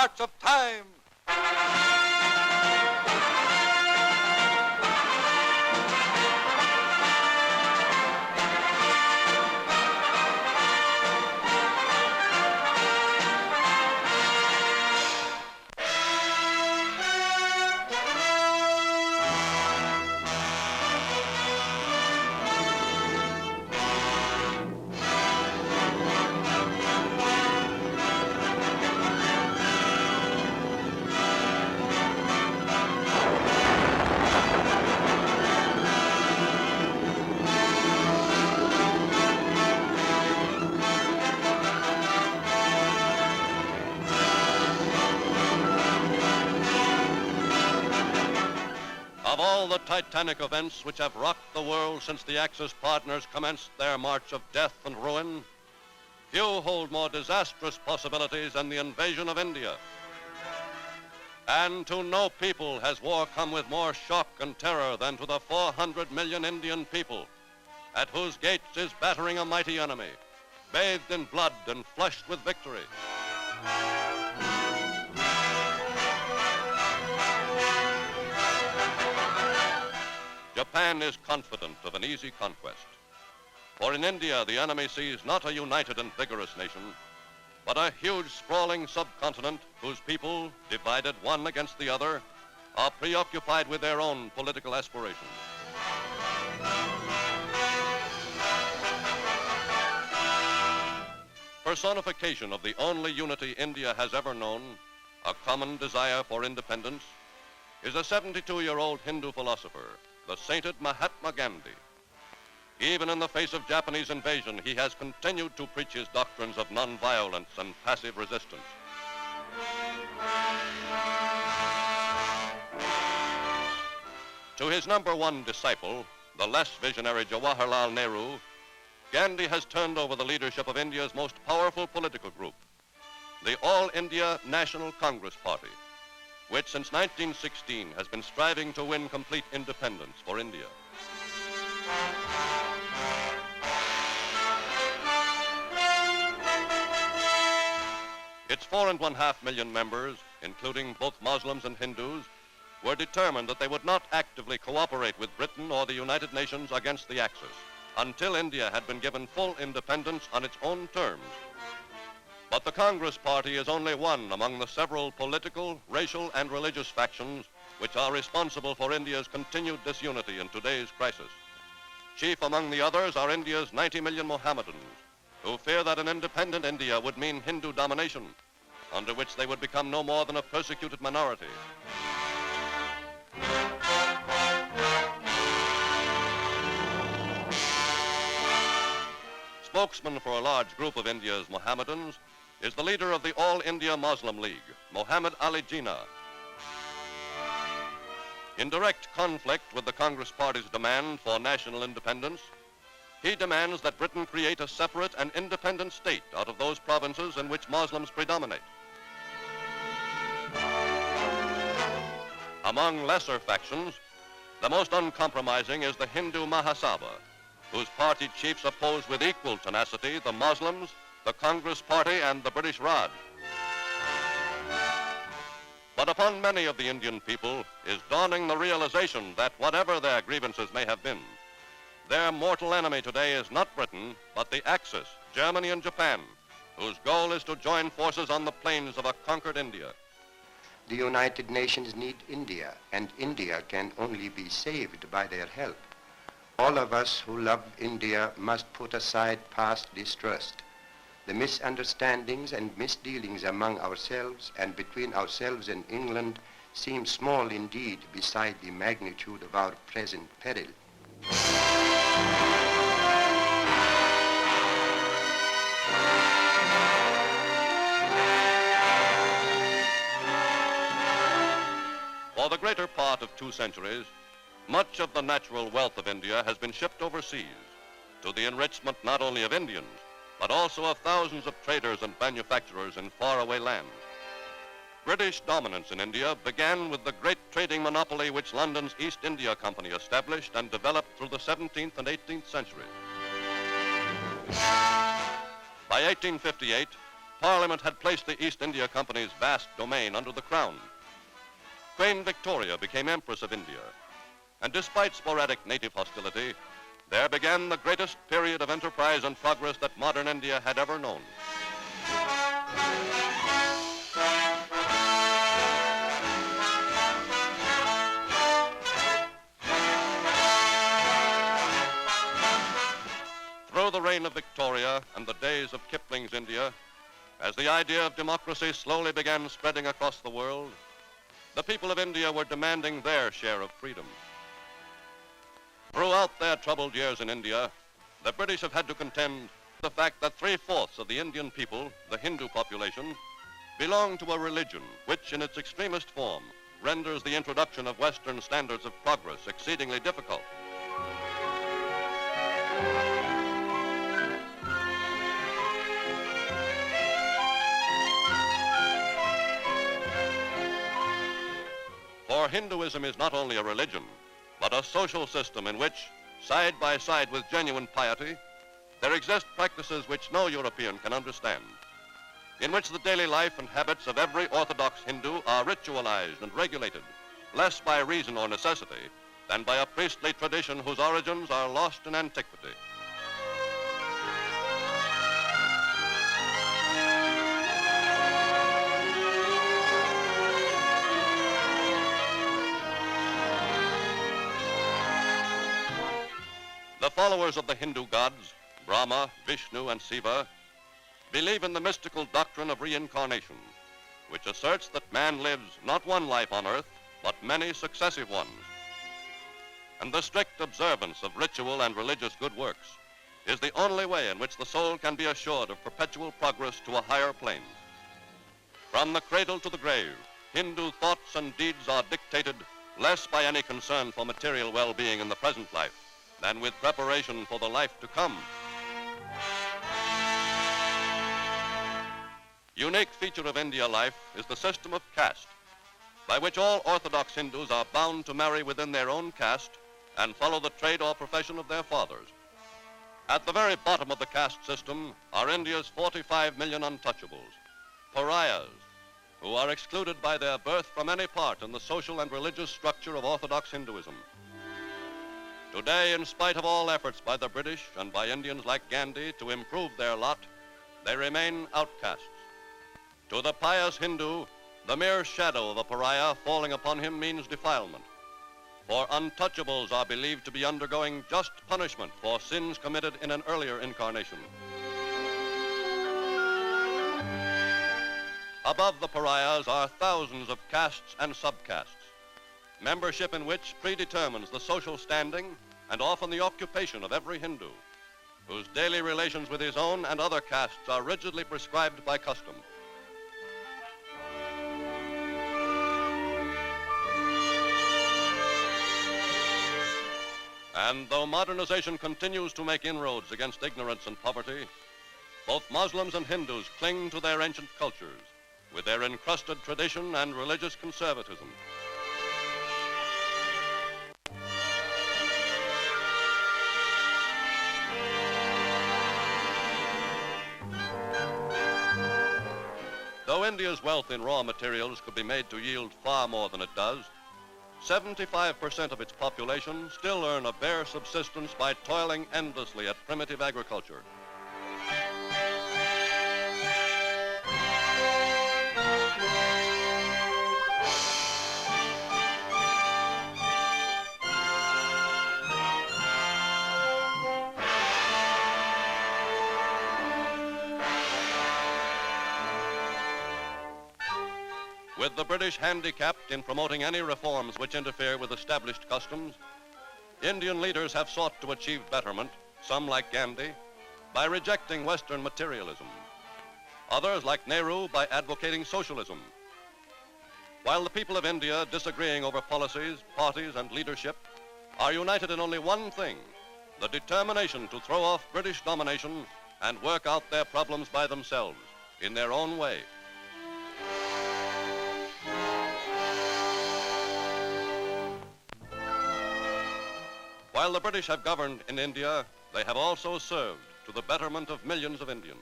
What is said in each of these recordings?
march of time. Of all the titanic events which have rocked the world since the Axis partners commenced their march of death and ruin, few hold more disastrous possibilities than the invasion of India. And to no people has war come with more shock and terror than to the 400 million Indian people, at whose gates is battering a mighty enemy, bathed in blood and flushed with victory. Japan is confident of an easy conquest. For in India, the enemy sees not a united and vigorous nation, but a huge sprawling subcontinent whose people, divided one against the other, are preoccupied with their own political aspirations. Personification of the only unity India has ever known, a common desire for independence, is a 72-year-old Hindu philosopher, the sainted Mahatma Gandhi. Even in the face of Japanese invasion, he has continued to preach his doctrines of nonviolence and passive resistance. To his #1 disciple, the less visionary Jawaharlal Nehru, Gandhi has turned over the leadership of India's most powerful political group, the All India National Congress Party, which since 1916 has been striving to win complete independence for India. Its 4.5 million members, including both Muslims and Hindus, were determined that they would not actively cooperate with Britain or the United Nations against the Axis until India had been given full independence on its own terms. But the Congress Party is only one among the several political, racial, and religious factions which are responsible for India's continued disunity in today's crisis. Chief among the others are India's 90 million Mohammedans, who fear that an independent India would mean Hindu domination, under which they would become no more than a persecuted minority. Spokesman for a large group of India's Mohammedans is the leader of the All India Muslim League, Muhammad Ali Jinnah. In direct conflict with the Congress Party's demand for national independence, he demands that Britain create a separate and independent state out of those provinces in which Muslims predominate. Among lesser factions, the most uncompromising is the Hindu Mahasabha, whose party chiefs oppose with equal tenacity the Muslims, the Congress Party, and the British Raj. But upon many of the Indian people is dawning the realization that whatever their grievances may have been, their mortal enemy today is not Britain, but the Axis, Germany and Japan, whose goal is to join forces on the plains of a conquered India. The United Nations need India, and India can only be saved by their help. All of us who love India must put aside past distrust. The misunderstandings and misdealings among ourselves and between ourselves and England seem small indeed beside the magnitude of our present peril. For the greater part of 2 centuries, much of the natural wealth of India has been shipped overseas to the enrichment not only of Indians, but also of thousands of traders and manufacturers in faraway lands. British dominance in India began with the great trading monopoly which London's East India Company established and developed through the 17th and 18th centuries. By 1858, Parliament had placed the East India Company's vast domain under the Crown. Queen Victoria became Empress of India, and despite sporadic native hostility, there began the greatest period of enterprise and progress that modern India had ever known. Through the reign of Victoria and the days of Kipling's India, as the idea of democracy slowly began spreading across the world, the people of India were demanding their share of freedom. Throughout their troubled years in India, the British have had to contend with the fact that 3/4 of the Indian people, the Hindu population, belong to a religion which, in its extremist form, renders the introduction of Western standards of progress exceedingly difficult. For Hinduism is not only a religion, but a social system in which, side by side with genuine piety, there exist practices which no European can understand, in which the daily life and habits of every Orthodox Hindu are ritualized and regulated, less by reason or necessity than by a priestly tradition whose origins are lost in antiquity. The followers of the Hindu gods, Brahma, Vishnu, and Shiva, believe in the mystical doctrine of reincarnation, which asserts that man lives not one life on earth, but many successive ones. And the strict observance of ritual and religious good works is the only way in which the soul can be assured of perpetual progress to a higher plane. From the cradle to the grave, Hindu thoughts and deeds are dictated less by any concern for material well-being in the present life than with preparation for the life to come. Unique feature of India life is the system of caste, by which all Orthodox Hindus are bound to marry within their own caste and follow the trade or profession of their fathers. At the very bottom of the caste system are India's 45 million untouchables, pariahs, who are excluded by their birth from any part in the social and religious structure of Orthodox Hinduism. Today, in spite of all efforts by the British and by Indians like Gandhi to improve their lot, they remain outcasts. To the pious Hindu, the mere shadow of a pariah falling upon him means defilement, for untouchables are believed to be undergoing just punishment for sins committed in an earlier incarnation. Above the pariahs are thousands of castes and subcastes, membership in which predetermines the social standing and often the occupation of every Hindu, whose daily relations with his own and other castes are rigidly prescribed by custom. And though modernization continues to make inroads against ignorance and poverty, both Muslims and Hindus cling to their ancient cultures with their encrusted tradition and religious conservatism. Though India's wealth in raw materials could be made to yield far more than it does, 75% of its population still earn a bare subsistence by toiling endlessly at primitive agriculture. With the British handicapped in promoting any reforms which interfere with established customs, Indian leaders have sought to achieve betterment, some like Gandhi, by rejecting Western materialism. Others, like Nehru, by advocating socialism. While the people of India, disagreeing over policies, parties, and leadership, are united in only one thing, the determination to throw off British domination and work out their problems by themselves, in their own way. While the British have governed in India, they have also served to the betterment of millions of Indians.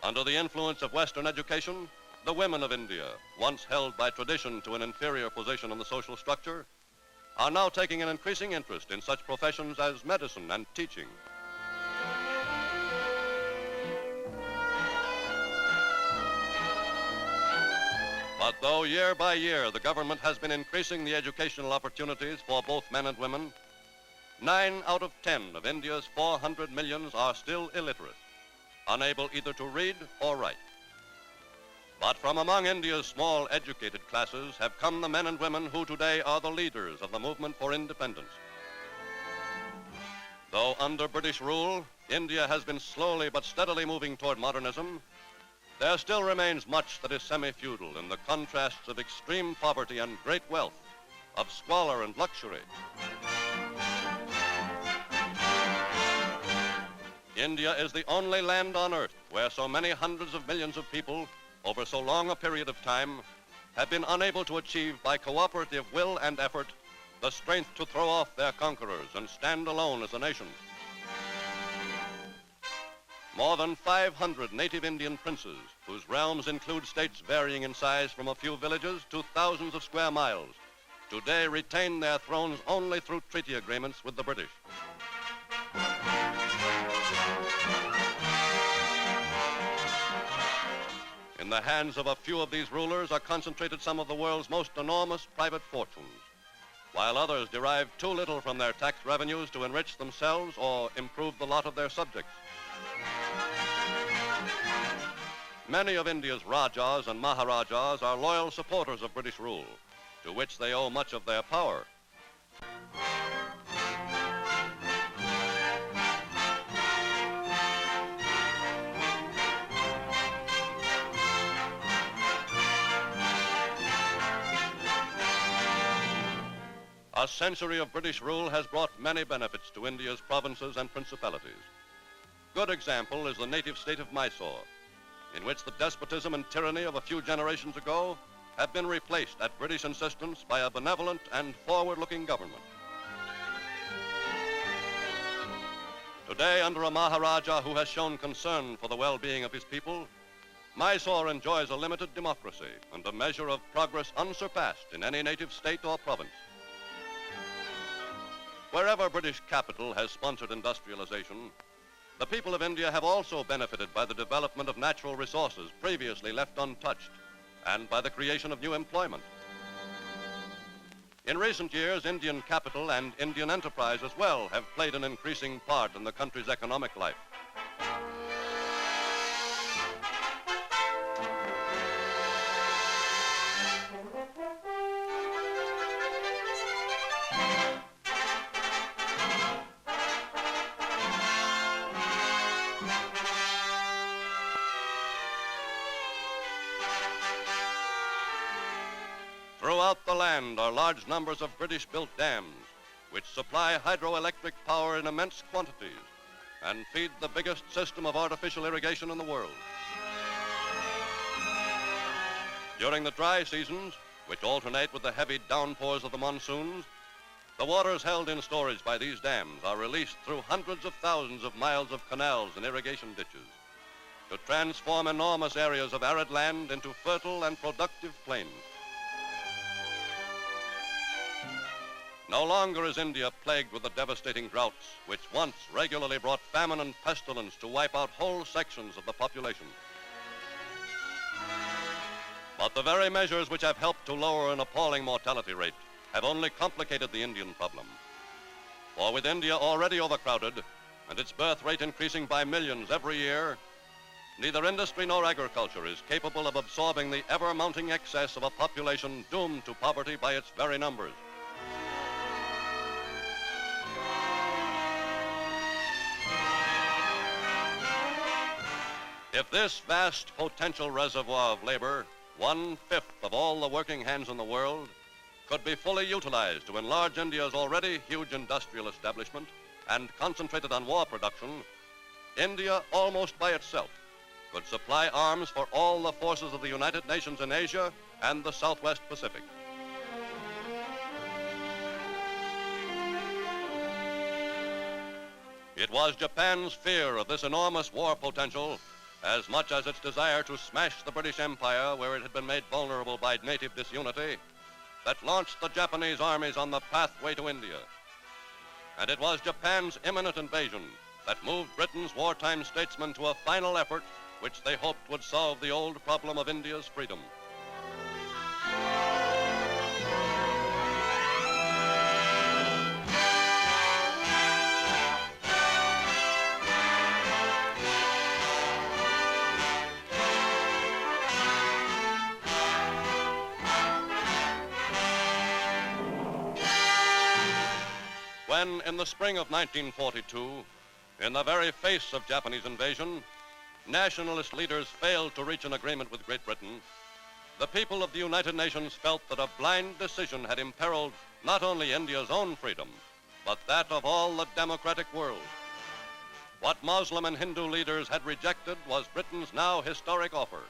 Under the influence of Western education, the women of India, once held by tradition to an inferior position in the social structure, are now taking an increasing interest in such professions as medicine and teaching. But though year by year the government has been increasing the educational opportunities for both men and women, 9 out of 10 of India's 400 millions are still illiterate, unable either to read or write. But from among India's small educated classes have come the men and women who today are the leaders of the movement for independence. Though under British rule, India has been slowly but steadily moving toward modernism, there still remains much that is semi-feudal in the contrasts of extreme poverty and great wealth, of squalor and luxury. India is the only land on earth where so many hundreds of millions of people, over so long a period of time, have been unable to achieve by cooperative will and effort the strength to throw off their conquerors and stand alone as a nation. More than 500 native Indian princes, whose realms include states varying in size from a few villages to thousands of square miles, today retain their thrones only through treaty agreements with the British. In the hands of a few of these rulers are concentrated some of the world's most enormous private fortunes, while others derive too little from their tax revenues to enrich themselves or improve the lot of their subjects. Many of India's Rajas and Maharajas are loyal supporters of British rule, to which they owe much of their power. A century of British rule has brought many benefits to India's provinces and principalities. Good example is the native state of Mysore, in which the despotism and tyranny of a few generations ago have been replaced at British insistence by a benevolent and forward-looking government. Today, under a Maharaja who has shown concern for the well-being of his people, Mysore enjoys a limited democracy and a measure of progress unsurpassed in any native state or province. Wherever British capital has sponsored industrialization, the people of India have also benefited by the development of natural resources previously left untouched and by the creation of new employment. In recent years, Indian capital and Indian enterprise as well have played an increasing part in the country's economic life. Throughout the land are large numbers of British-built dams, which supply hydroelectric power in immense quantities and feed the biggest system of artificial irrigation in the world. During the dry seasons, which alternate with the heavy downpours of the monsoons, the waters held in storage by these dams are released through hundreds of thousands of miles of canals and irrigation ditches to transform enormous areas of arid land into fertile and productive plains. No longer is India plagued with the devastating droughts which once regularly brought famine and pestilence to wipe out whole sections of the population. But the very measures which have helped to lower an appalling mortality rate have only complicated the Indian problem. For with India already overcrowded and its birth rate increasing by millions every year, neither industry nor agriculture is capable of absorbing the ever-mounting excess of a population doomed to poverty by its very numbers. If this vast potential reservoir of labor, 1/5 of all the working hands in the world, could be fully utilized to enlarge India's already huge industrial establishment and concentrated on war production, India, almost by itself, could supply arms for all the forces of the United Nations in Asia and the Southwest Pacific. It was Japan's fear of this enormous war potential as much as its desire to smash the British Empire where it had been made vulnerable by native disunity, that launched the Japanese armies on the pathway to India. And it was Japan's imminent invasion that moved Britain's wartime statesmen to a final effort which they hoped would solve the old problem of India's freedom. When, in the spring of 1942, in the very face of Japanese invasion, nationalist leaders failed to reach an agreement with Great Britain, the people of the United Nations felt that a blind decision had imperiled not only India's own freedom, but that of all the democratic world. What Muslim and Hindu leaders had rejected was Britain's now historic offer: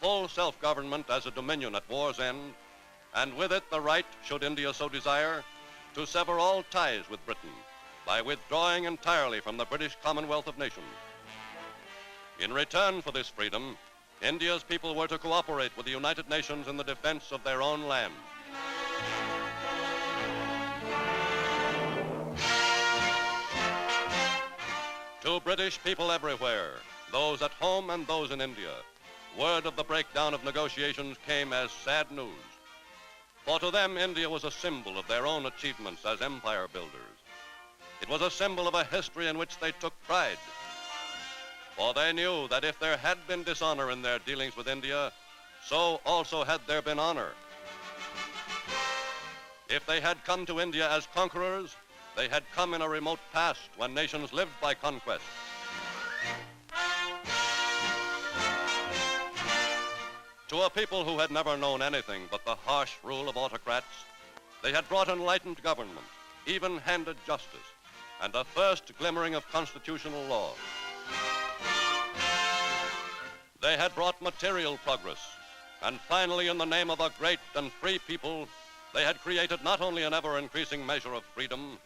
full self-government as a dominion at war's end, and with it the right, should India so desire, to sever all ties with Britain by withdrawing entirely from the British Commonwealth of Nations. In return for this freedom, India's people were to cooperate with the United Nations in the defense of their own land. To British people everywhere, those at home and those in India, word of the breakdown of negotiations came as sad news. For to them, India was a symbol of their own achievements as empire builders. It was a symbol of a history in which they took pride. For they knew that if there had been dishonor in their dealings with India, so also had there been honor. If they had come to India as conquerors, they had come in a remote past when nations lived by conquest. To a people who had never known anything but the harsh rule of autocrats, they had brought enlightened government, even-handed justice, and a first glimmering of constitutional law. They had brought material progress, and finally, in the name of a great and free people, they had created not only an ever-increasing measure of freedom,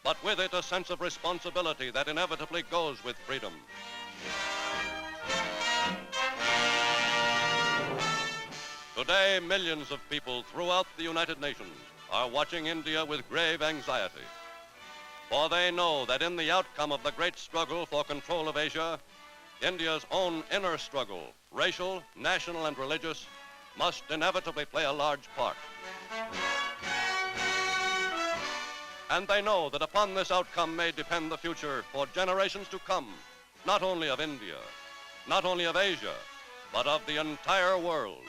but with it a sense of responsibility that inevitably goes with freedom. Today, millions of people throughout the United Nations are watching India with grave anxiety, for they know that in the outcome of the great struggle for control of Asia, India's own inner struggle, racial, national, and religious, must inevitably play a large part. And they know that upon this outcome may depend the future for generations to come, not only of India, not only of Asia, but of the entire world.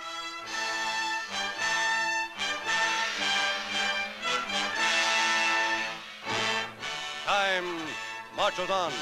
Time marches on.